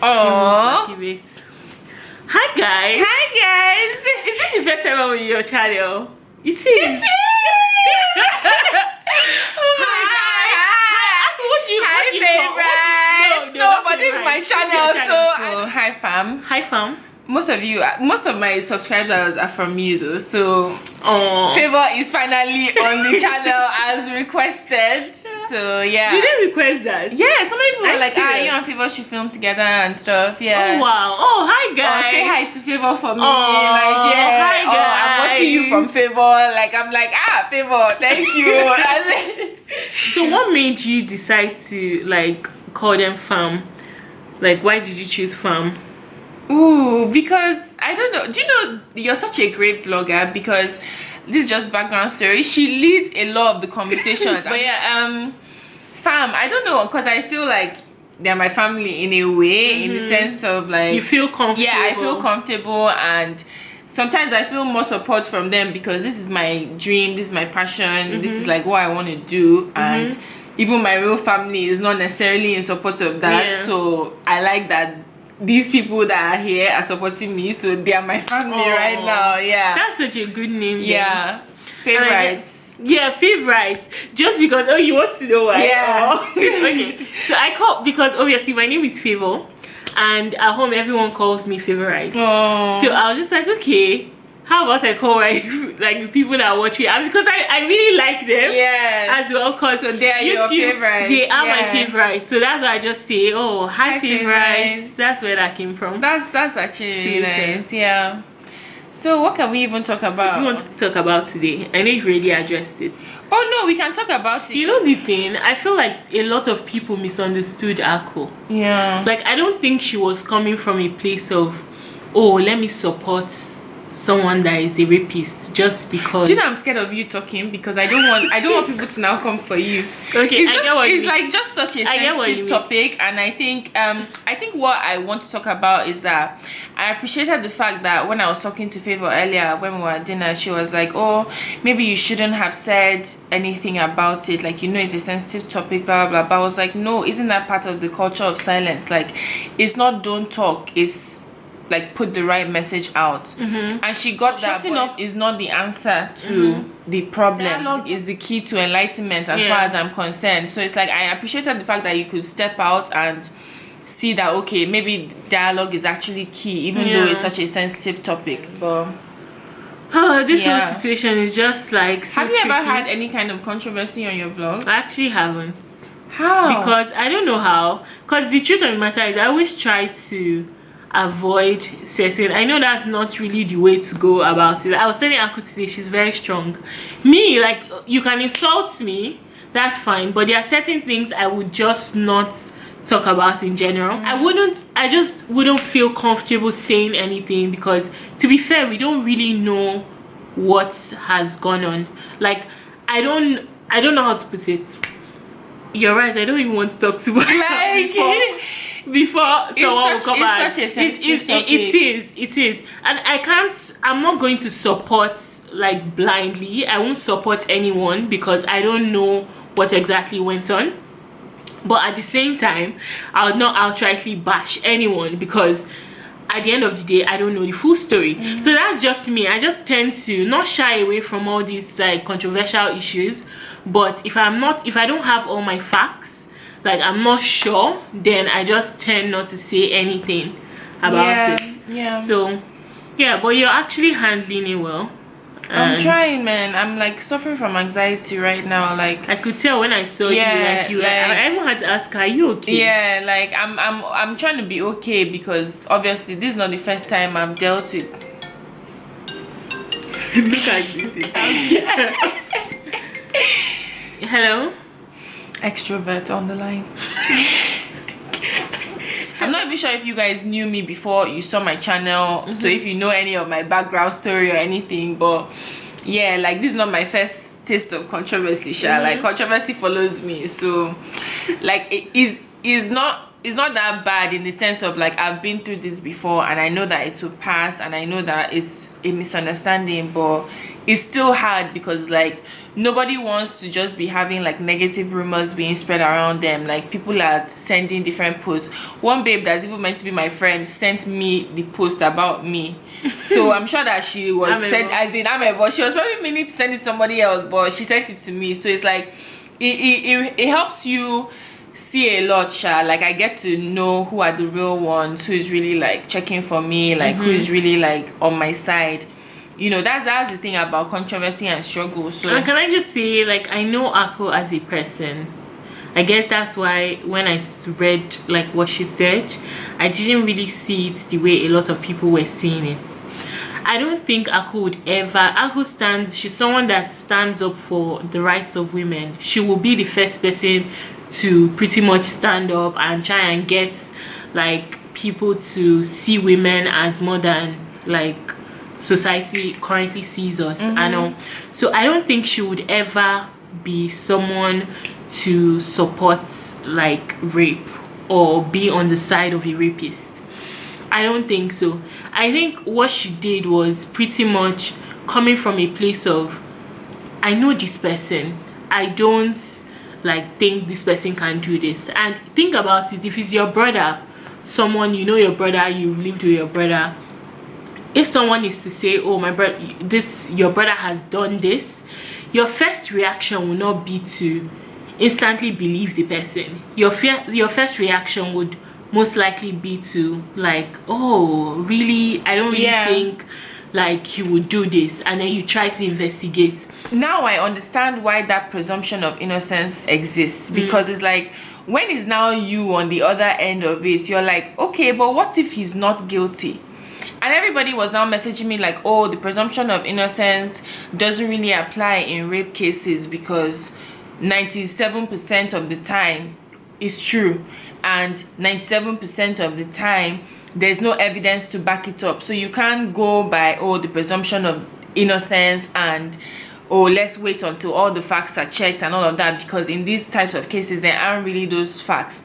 Oh. Hi guys. Hi guys. Is this the first time I'm on your channel? It is. It is. Oh my Hi. God. Hi, favorites. No, but this is my channel, so hi fam. Hi fam. Most of my subscribers are from you though, so Favour is finally on the channel as requested. So yeah. Did they request that? Yeah, so many people were like, serious? you and Favour should film together and stuff. Yeah. Oh wow. Oh hi guys. Say hi to Favour for me. Oh, like yeah. hi guys. I'm watching you from Favour. Like I'm like Favour, thank you. So what made you decide to like call them fam? Like why did you choose fam? Ooh, because I don't know. Do you know you're such a great vlogger? Because this is just background story. She leads a lot of the conversations. But yeah, fam, I don't know, because I feel like they're my family in a way, in the sense of like you feel comfortable. Yeah, I feel comfortable, and sometimes I feel more support from them because this is my dream, this is my passion, this is like what I want to do, and even my real family is not necessarily in support of that. Yeah. So I like that these people that are here are supporting me, so they are my family right now. Yeah, that's such a good name. Yeah, favorites. Yeah, favorites. Just because you want to know why. Yeah. Okay, so I call because obviously my name is Favour, and at home everyone calls me Favourite. Oh. So I was just like, okay, how about I call my like the people that watch me, and because I really like them. Yeah. As well, cause so they are your favorites. They are my favorites. So that's why I just say, oh, hi favorites. Favorites. That's where that came from. That's actually really nice. Yeah. So what can we even talk about? What do you want to talk about today? I know you've already addressed it. Oh no, we can talk about it. You know the thing, I feel like a lot of people misunderstood Ako. Yeah. Like I don't think she was coming from a place of, oh, let me support someone that is a rapist just because. Do you know I'm scared of you talking because I don't want people to now come for you. Okay, it's like just such a sensitive topic, and I think what I want to talk about is that I appreciated the fact that when I was talking to Favour earlier when we were at dinner, she was like, oh, maybe you shouldn't have said anything about it, like, you know, it's a sensitive topic, blah blah blah. But I was like, no, isn't that part of the culture of silence? Like, it's not don't talk, it's like put the right message out. And she got that. Shutting up is not the answer to the problem. Dialogue is the key to enlightenment as far as I'm concerned. So it's like I appreciated the fact that you could step out and see that, okay, maybe dialogue is actually key, even though it's such a sensitive topic. But this whole situation is just like so have you ever tricky. had any kind of controversy on your vlog? I actually haven't. How? Because I don't know how. Because the truth of the matter is I always try to avoid certain. I know that's not really the way to go about it. I was telling Aku today, she's very strong. Me, like, you can insult me, that's fine, but there are certain things I would just not talk about in general. I just wouldn't feel comfortable saying anything because, to be fair, we don't really know what has gone on. Like, I don't know how to put it. You're right, I don't even want to talk to her before someone will come out. It is, and I'm not going to support like blindly. I won't support anyone because I don't know what exactly went on, but at the same time I'll not outrightly bash anyone because at the end of the day I don't know the full story. So that's just me. I just tend to not shy away from all these like controversial issues, but if I don't have all my facts, like I'm not sure, then I just tend not to say anything about it. Yeah. So yeah, but you're actually handling it well. I'm trying, man. I'm like suffering from anxiety right now. Like I could tell when I saw you. I even had to ask, are you okay? Yeah, like I'm trying to be okay because obviously this is not the first time I've dealt with. Look at this. Hello. Extrovert on the line. I'm not even sure if you guys knew me before you saw my channel, so if you know any of my background story or anything, but yeah, like this is not my first taste of controversy. Like controversy follows me, so like it is not that bad in the sense of like I've been through this before and I know that it will pass and I know that it's a misunderstanding, but it's still hard because like nobody wants to just be having like negative rumors being spread around them. Like people are sending different posts. One babe that's even meant to be my friend sent me the post about me, so I'm sure that she was sent as in but she was probably meaning to send it to somebody else, but she sent it to me. So it's like it helps you see a lot, like I get to know who are the real ones, who is really like checking for me, like who is really like on my side. You know, that's the thing about controversy and struggle. So and can I just say, like, I know Akko as a person. I guess that's why when I read like what she said, I didn't really see it the way a lot of people were seeing it. I don't think Akko would ever. She's someone that stands up for the rights of women. She will be the first person to pretty much stand up and try and get like people to see women as more than like society currently sees us. I know. So I don't think she would ever be someone to support like rape or be on the side of a rapist. I don't think so. I think what she did was pretty much coming from a place of, I know this person, I don't like think this person can do this. And think about it, if it's your brother, someone, you know your brother, you've lived with your brother, if someone is to say, oh, my brother, your brother has done this, your first reaction will not be to instantly believe the person. Your first reaction would most likely be to like, oh really, I don't really think like he would do this, and then you try to investigate. Now I understand why that presumption of innocence exists, because it's like, when is now you on the other end of it, you're like, okay, but what if he's not guilty? And everybody was now messaging me like, oh, the presumption of innocence doesn't really apply in rape cases because 97% of the time is true, and 97% of the time there's no evidence to back it up. So you can't go by, oh, the presumption of innocence and, oh, let's wait until all the facts are checked and all of that, because in these types of cases there aren't really those facts.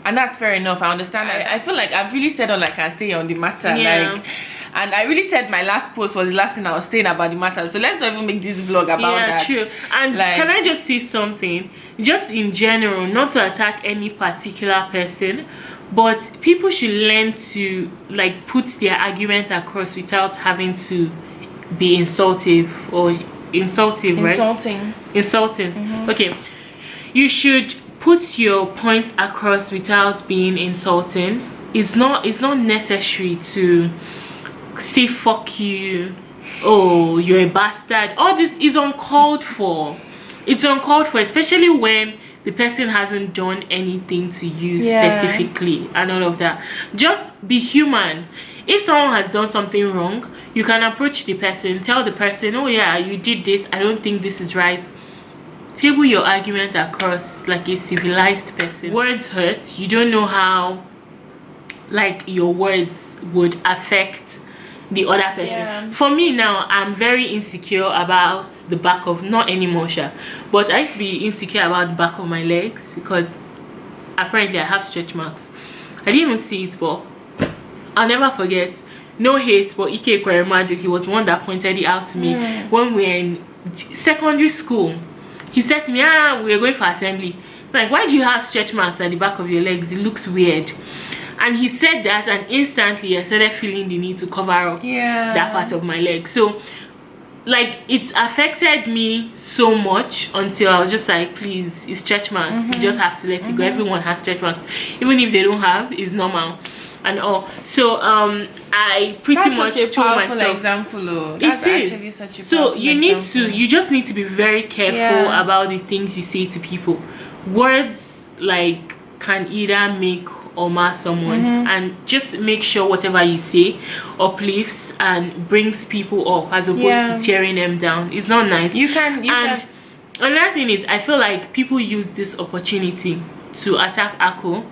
And that's fair enough. I understand. I feel like I've really said all I can say on the matter. Like, and I really said my last post was the last thing I was saying about the matter. So let's not even make this vlog about that. Yeah, true. And like, can I just say something? Just in general, not to attack any particular person, but people should learn to like put their arguments across without having to be insulting, right? Insulting. Okay. You should put your points across without being insulting. It's not necessary to say fuck you, oh you're a bastard. All this is uncalled for. It's uncalled for, especially when the person hasn't done anything to you specifically and all of that. Just be human. If someone has done something wrong, you can approach the person, tell the person, oh yeah, you did this, I don't think this is right. Table your argument across like a civilized person. Words hurt. You don't know how like your words would affect the other person. For me now, I'm very insecure about the back of, not anymore but I used to be insecure about the back of my legs because apparently I have stretch marks. I didn't even see it, but I'll never forget, no hate, but Ike Kweremadu, he was one that pointed it out to me when we were in secondary school. He said to me, we were going for assembly, like, why do you have stretch marks at the back of your legs? It looks weird. And he said that, and instantly I started feeling the need to cover up that part of my leg. So like it affected me so much until I was just like, please, it's stretch marks, you just have to let it go. Everyone has stretch marks, even if they don't have, it's normal and all. So I pretty much told myself, example, it is such a so you just need to be very careful about the things you say to people. Words like can either make or mar someone, and just make sure whatever you say uplifts and brings people up as opposed to tearing them down. It's not nice. And another thing is, I feel like people use this opportunity to attack Akko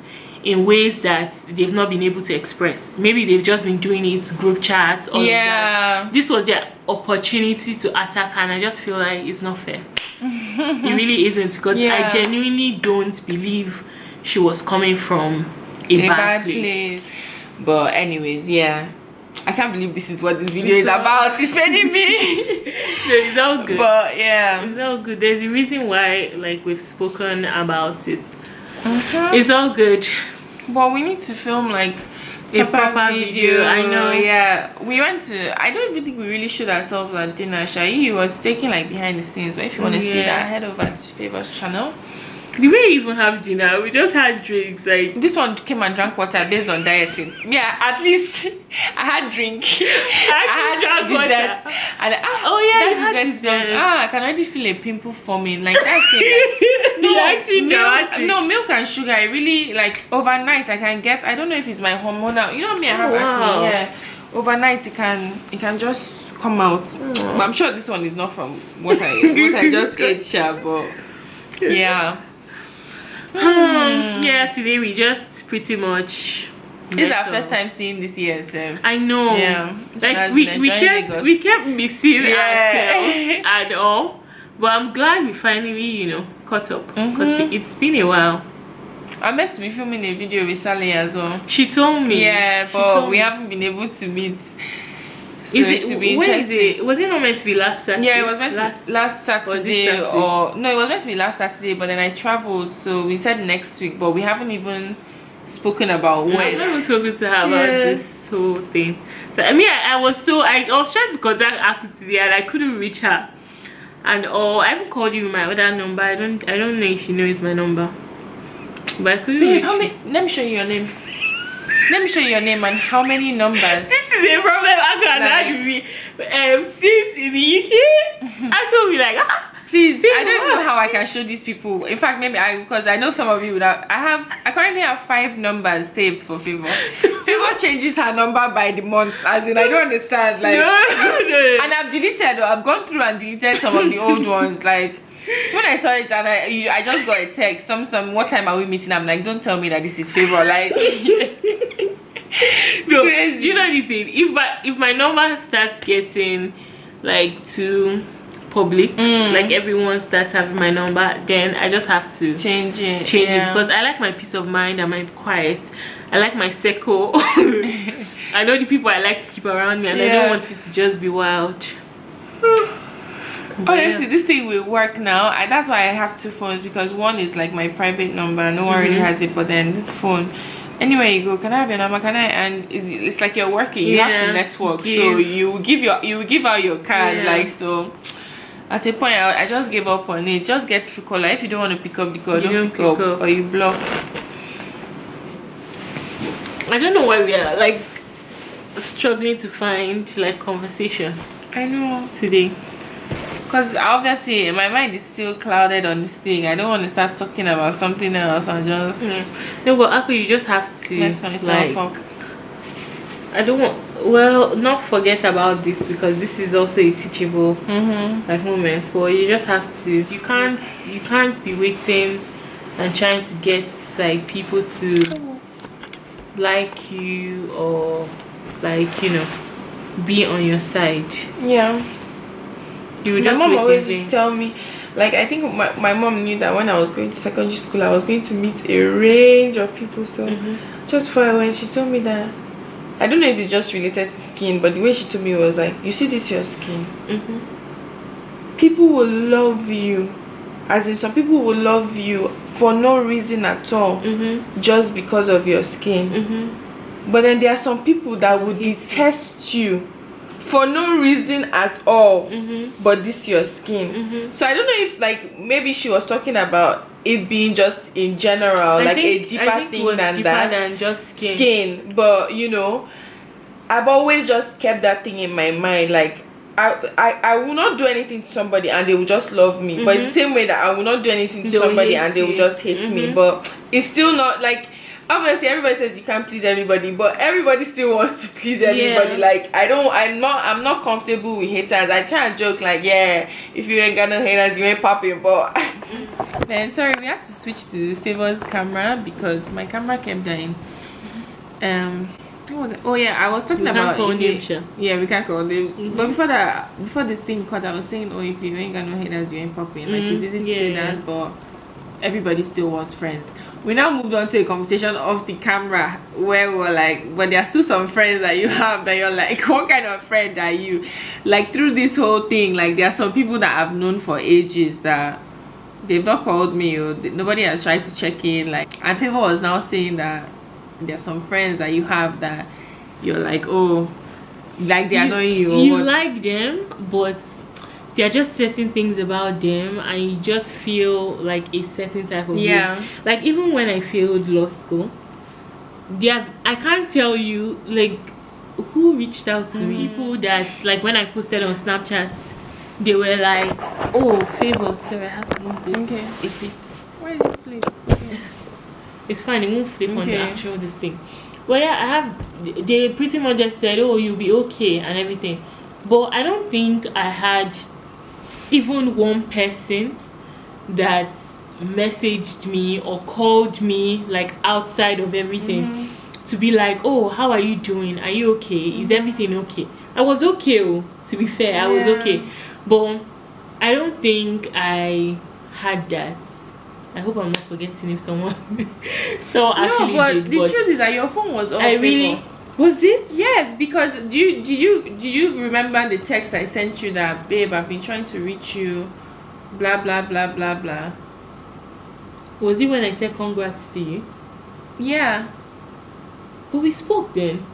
in ways that they've not been able to express. Maybe they've just been doing it group chats or that. This was their opportunity to attack her, and I just feel like it's not fair. It really isn't, because I genuinely don't believe she was coming from a bad place. But anyways, I can't believe this is what this video is about. It's paining me. No, it's all good. But yeah, it's all good. There's a reason why, like, we've spoken about it. It's all good. But we need to film like a proper video. I know. Yeah, we went to. I don't even think we really showed ourselves at dinner. Shai was taking like behind the scenes. But if you want to see that, head over to Favour's channel. The way you even have dinner, we just had drinks. Like, this one came and drank water based on dieting. Yeah, at least I had drink. I had dessert. And that dessert. I can already feel a pimple forming. Like that's it. No, milk and sugar. I really like overnight. I can get. I don't know if it's my hormonal. You know me. I have acne. Yeah, overnight it can just come out. But I'm sure this one is not from what I just ate. But yeah. Yeah, today we just pretty much this is our first time seeing this year, so I know. Yeah, like we kept missing ourselves and all, but I'm glad we finally caught up because it's been a while. I meant to be filming a video with Sally as well. She told me. Yeah, but we haven't been able to meet. So was it not meant to be last Saturday? Yeah, it was meant to be last Saturday, or no, it was meant to be last Saturday, but then I traveled, so we said next week, but we haven't even spoken about when. I've never spoken to her about this whole thing. So, I mean, I was trying to contact her today and I couldn't reach her. And I even called you with my other number. I don't know if you know it's my number, but I couldn't reach you. Let me show you your name. Let me show you your name and how many numbers. This is a problem I can have with me. Since in the UK, I could be like, please. I don't even know how I can show these people. In fact, maybe because I know some of you would have. I currently have 5 numbers saved for Favour. Favour changes her number by the month, as in I don't understand. Like, no. And I've deleted. I've gone through and deleted some of the old ones. Like, when I saw it and I just got a text. What time are we meeting? I'm like, don't tell me that this is Favour. Like. So do you know the thing? If my number starts getting like too public, like everyone starts having my number, then I just have to change it because I like my peace of mind and my quiet. I like my circle. I know the people I like to keep around me, and I don't want it to just be wild. Honestly, this thing will work now. That's why I have 2 phones, because one is like my private number, no one really has it, but then this phone, anywhere you go, can I have your number? Can I? And it's like you're working. You have to network, so you give out your card. Like, so at a point I just gave up on it. Just get Truecaller. If you don't want to pick up the call, don't pick up, or you block. I don't know why we are like struggling to find like conversation. I know today. Because obviously my mind is still clouded on this thing. I don't want to start talking about something else and just no, but Ako, you just have to mess myself up. I don't want not forget about this, because this is also a teachable like moment. But you just have to. You can't be waiting and trying to get like people to like you or like be on your side. Yeah. My mom always used to tell me, like, I think my mom knew that when I was going to secondary school I was going to meet a range of people, so just for when she told me that, I don't know if it's just related to skin, but the way she told me was like, you see this your skin, people will love you, as in some people will love you for no reason at all, just because of your skin, but then there are some people that would detest you for no reason at all, but this your skin. So I don't know if like maybe she was talking about it being just in general, a deeper thing than just skin. But I've always just kept that thing in my mind, like I will not do anything to somebody and they will just love me, but it's the same way that I will not do anything to somebody and they will just hate me. But it's still not like, obviously everybody says you can't please everybody, but everybody still wants to please everybody. Like I'm not comfortable with haters. I try and joke like, if you ain't got no haters you ain't popping, but then sorry, we had to switch to Favour's camera because my camera kept dying. What was it? Oh yeah, I was talking about we can't call names. But before this thing cut, I was saying, if you ain't got no haters you ain't popping. Like, it's easy to say that, but everybody still was friends. we now moved on to a conversation off the camera where we were like, but there are still some friends that you have that you're like, what kind of friend are you? Like through this whole thing, like there are some people that I've known for ages that they've not called me, or nobody has tried to check in. Like, and Favour was now saying that there are some friends that you have that you're like, oh, like they annoy you. You like them, but there are just certain things about them, and you just feel like a certain type of way. Like even when I failed law school, I can't tell you like who reached out to me. People that like when I posted on Snapchat, they were like, oh, Favour, sorry, I have to move this. Okay. If it's why did you flip? Okay. It's fine, it won't flip on the actual this thing. Well, yeah, they pretty much just said, oh, you'll be okay and everything. But I don't think I had even one person that messaged me or called me like outside of everything to be like, oh, how are you doing? Are you okay? Is everything okay? I was okay, to be fair, I was okay. But I don't think I had that. I hope I'm not forgetting if someone actually did. The truth is that your phone was off. Was it? Yes, because did you remember the text I sent you that, babe, I've been trying to reach you, blah blah blah blah blah. Was it when I said congrats to you? Yeah. But we spoke then.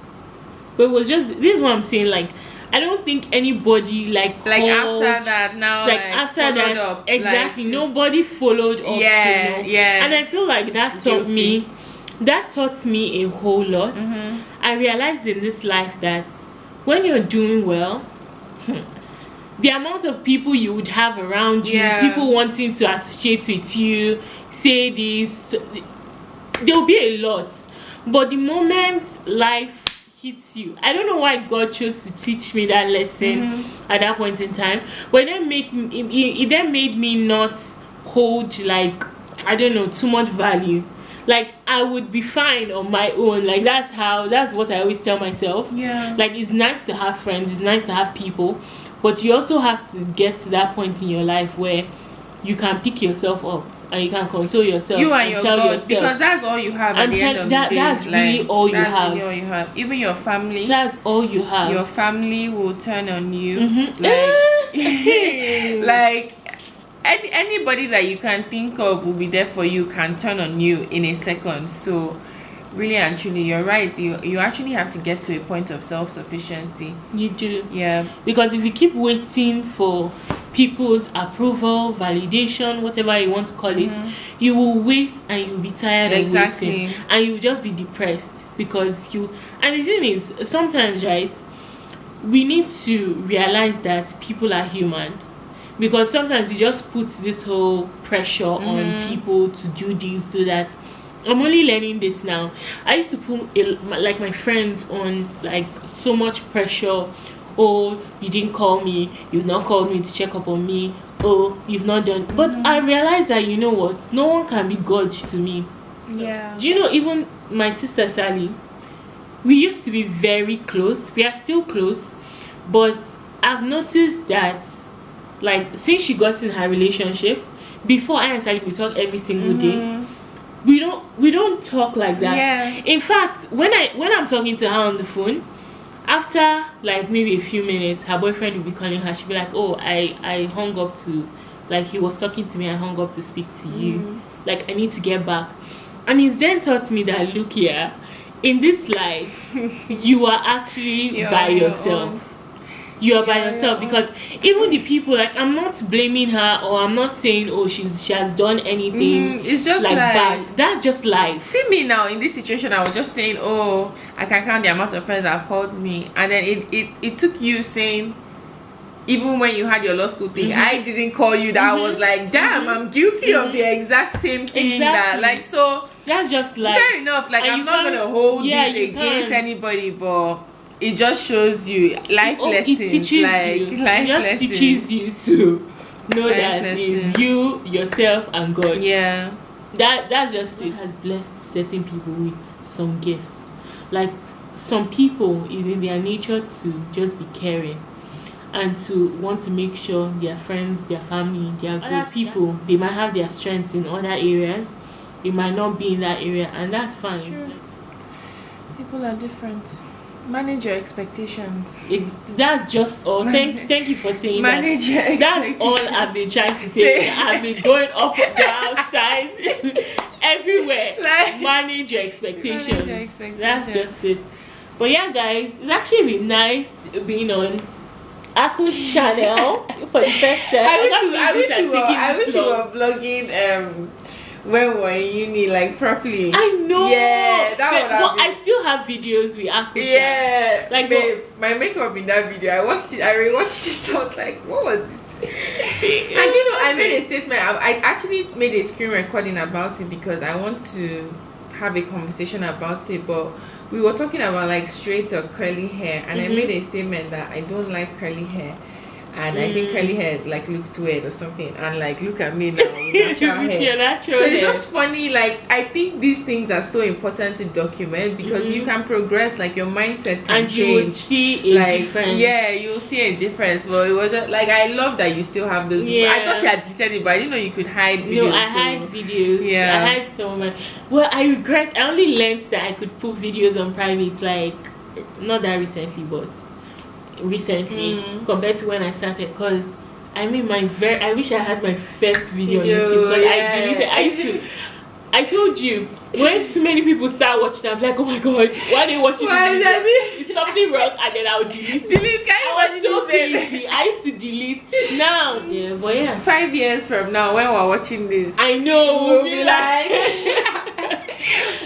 But it was just, this is what I'm saying, like I don't think anybody like called, after that now, like after that up, exactly, like, nobody followed up. And I feel like that taught me a whole lot. I realized in this life that when you're doing well, the amount of people you would have around you, people wanting to associate with you, say this, there'll be a lot. But the moment life hits you, I don't know why God chose to teach me that lesson at that point in time, but it then made me not hold, like, I don't know, too much value. Like I would be fine on my own. Like that's what I always tell myself. Like it's nice to have friends, it's nice to have people, but you also have to get to that point in your life where you can pick yourself up and you can console yourself. You and your God, because that's all you have at the end of the day. That's really all you have. Really all you have. Even your family. That's all you have. Your family will turn on you. Like anybody that you can think of will be there for you, can turn on you in a second. So really and truly, you're right, you actually have to get to a point of self-sufficiency. You do. Because if you keep waiting for people's approval, validation, whatever you want to call it, you will wait and you'll be tired of waiting, and you'll just be depressed because and the thing is, sometimes, right, we need to realize that people are human. Because sometimes we just put this whole pressure on people to do this, do that. I'm only learning this now. I used to put like my friends on like so much pressure. Oh, you didn't call me. You've not called me to check up on me. Oh, you've not done. But I realized that, you know what? No one can be God to me. Do you know, even my sister Sally, we used to be very close. We are still close. But I've noticed that, like, since she got in her relationship, before I and Sally, we talk every single day. We don't talk like that. In fact, when I'm talking to her on the phone, after like maybe a few minutes, her boyfriend will be calling her. She'll be like, oh, I hung up to, like, he was talking to me, I hung up to speak to you, like I need to get back. And he's then taught me that, look here, in this life you are actually by yourself. You are by yourself, because even the people, like, I'm not blaming her, or I'm not saying, oh, she has done anything. It's just like bad. That's just life. See me now in this situation. I was just saying, oh, I can count the amount of friends that have called me, and then it took you saying, even when you had your law school thing, I didn't call you. That I was like, damn, I'm guilty of the exact same thing. That, like, so that's just like, fair enough. Like, I'm not gonna hold it against anybody, but it just shows you life lessons. It teaches it teaches you to know that it's you, yourself, and God. That's just it. Has blessed certain people with some gifts. Like, some people, is in their nature to just be caring and to want to make sure their friends, their family, their other people, they might have their strengths in other areas, it might not be in that area, and that's fine. Sure. People are different. Manage your expectations. That's just all. Thank you for saying Manage your that. expectations. That's all I've been trying to say. I've been going up and down, side, everywhere. Like, manage your expectations. Manage your expectations. That's just it. But yeah, guys, it's actually been nice being on Aku's channel for the first time. I wish you were vlogging when we were in uni, like properly. I know. Yeah, that would have but I still have videos with Aku. Yeah, like babe, my makeup in that video, I watched it, I rewatched it, I was like, what was this? And you know, I made a statement. I actually made a screen recording about it because I want to have a conversation about it, but we were talking about like straight or curly hair, and I made a statement that I don't like curly hair, and I think curly hair like looks weird or something, and like look at me now with natural with hair. your natural So hair. it's just funny. Like I think these things are so important to document because you can progress, like your mindset can and change. you would see a Like difference. yeah, you'll see a difference. But it was just like I love that you still have those. Yeah. I thought she had deleted it, but I didn't know you could hide videos. No, I hide videos. Yeah. I hide so much. Well, I regret. I only learned that I could put videos on private, like not that recently, but recently compared to when I started. Cause I mean, I wish I had my first video on YouTube, but I deleted. I told you, when too many people start watching, I'm like, oh my god, why are they watching this? Is something wrong? And then I'll delete it. I was so crazy. I used to delete. Now, yeah, but yeah. 5 years from now, when we're watching this, I know, we'll be like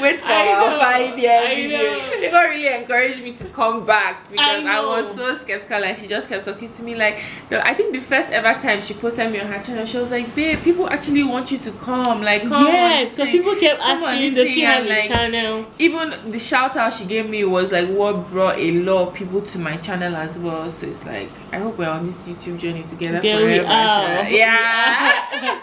wait for our 5 year video. People really encouraged me to come back because I was so skeptical, and she just kept talking to me like I think the first ever time she posted me on her channel, she was like, babe, people actually want you to come, like come. Yes, because people kept asking, does she have a channel? Even the shout out she gave me was like what brought a lot of people to my channel as well. So it's like I hope we're on this YouTube journey together forever. We are. Yeah.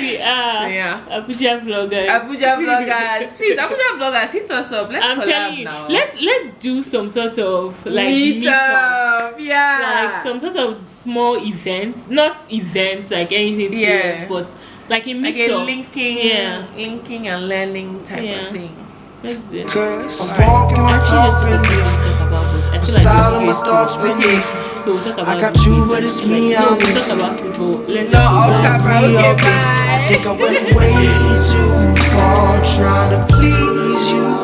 We are. So yeah, Abuja vloggers, please, Abuja vloggers, hit us up. Let's collab now. Let's do some sort of like meet up. Yeah, like some sort of small events, not events like anything serious, but like a meet up, linking and learning type of thing. Let's do it. I'm walking my talk beneath, styling my thoughts beneath. So we'll talk about I got you, but it's me. we'll talk about people. Let's Okay, bye. I think I went way too far trying to please you.